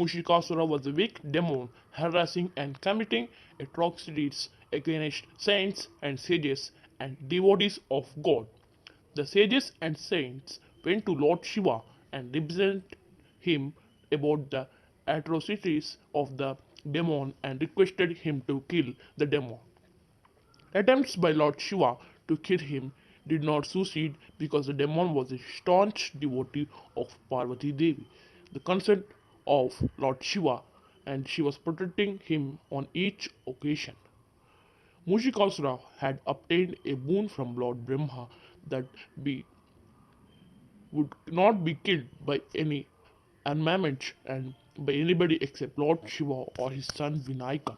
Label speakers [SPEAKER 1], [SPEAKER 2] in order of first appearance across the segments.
[SPEAKER 1] Mushikasura was a weak demon, harassing and committing atrocities against saints and sages and devotees of God. The sages and saints went to Lord Shiva and represented him about the atrocities of the demon and requested him to kill the demon. Attempts by Lord Shiva to kill him did not succeed because the demon was a staunch devotee of Parvati Devi, the consent of Lord Shiva, and she was protecting him on each occasion. Mushikasura had obtained a boon from Lord Brahma that be would not be killed by any armament and by anybody except Lord Shiva or his son Vinayaka.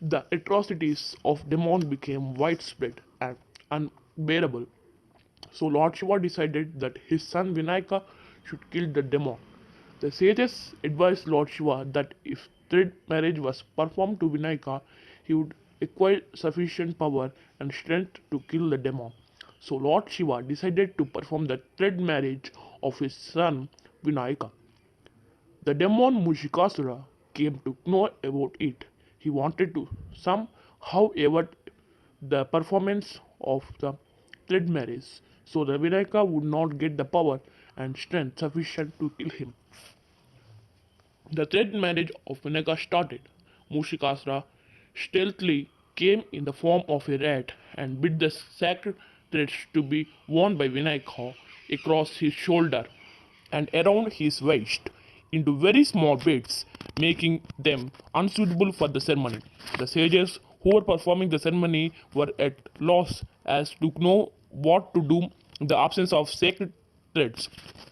[SPEAKER 1] The atrocities of demon became widespread and unbearable, so Lord Shiva decided that his son Vinayaka should kill the demon. The sages advised Lord Shiva that if thread marriage was performed to Vinayaka, he would acquire sufficient power and strength to kill the demon. So Lord Shiva decided to perform the thread marriage of his son Vinayaka. The demon Mushikasura came to know about it. He wanted to somehow avert the performance of the thread marriage so the Vinayaka would not get the power and strength sufficient to kill him. The thread marriage of Vinayaka started. Mushikasura stealthily came in the form of a rat and bit the sacred threads to be worn by Vinayaka across his shoulder and around his waist into very small bits, making them unsuitable for the ceremony. The sages who were performing the ceremony were at loss as to know what to do in the absence of sacred threads.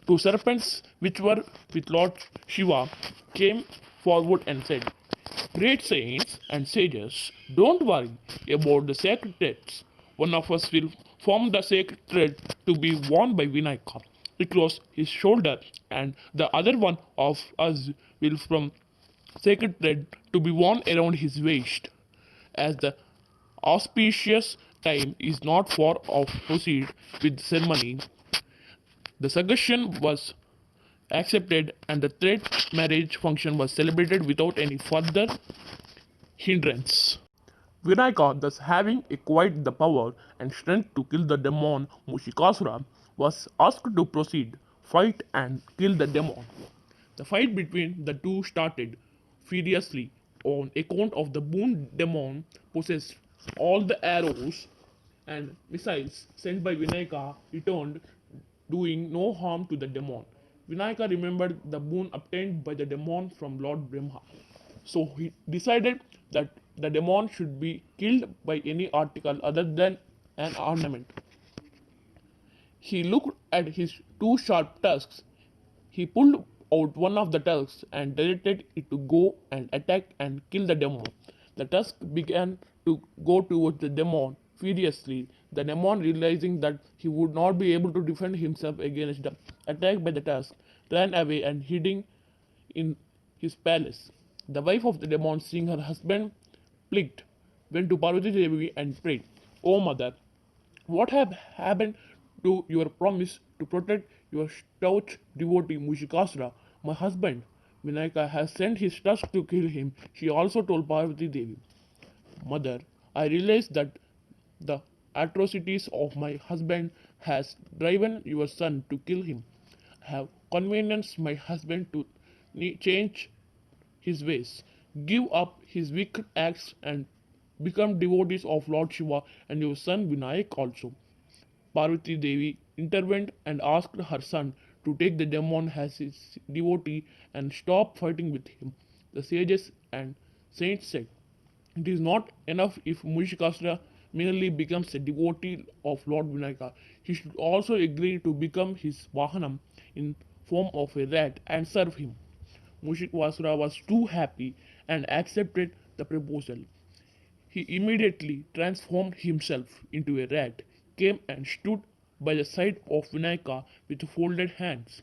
[SPEAKER 1] Two serpents, which were with Lord Shiva, came forward and said, "Great saints and sages, don't worry about the sacred threads. One of us will form the sacred thread to be worn by Vinayaka across his shoulder, and the other one of us will form sacred thread to be worn around his waist. As the auspicious time is not far off, proceed with the ceremony." The suggestion was accepted and the thread marriage function was celebrated without any further hindrance. Vinayaka, thus having acquired the power and strength to kill the demon Mushikasura, was asked to proceed, fight, and kill the demon. The fight between the two started furiously on account of the boon demon possessed all the arrows and missiles sent by Vinayaka returned, doing no harm to the demon. Vinayaka remembered the boon obtained by the demon from Lord Brahma. So he decided that the demon should be killed by any article other than an ornament. He looked at his two sharp tusks. He pulled out one of the tusks and directed it to go and attack and kill the demon. The tusk began to go towards the demon furiously. The demon, realizing that he would not be able to defend himself against the attack by the tusk, ran away and hiding in his palace. The wife of the demon, seeing her husband plagued, went to Parvati Devi and prayed, "O mother, what have happened to your promise to protect your staunch devotee Mushikasura, my husband? Vinayaka has sent his tusk to kill him." She also told Parvati Devi, "Mother, I realize that the atrocities of my husband has driven your son to kill him. I have convinced my husband to change his ways, give up his wicked acts, and become devotees of Lord Shiva and your son Vinayak also." Parvati Devi intervened and asked her son to take the demon as his devotee and stop fighting with him. The sages and saints said, "It is not enough if Mushikasura merely becomes a devotee of Lord Vinayaka. He should also agree to become his Vahanam in form of a rat and serve him." Mushikasura was too happy and accepted the proposal. He immediately transformed himself into a rat, came and stood by the side of Vinayaka with folded hands.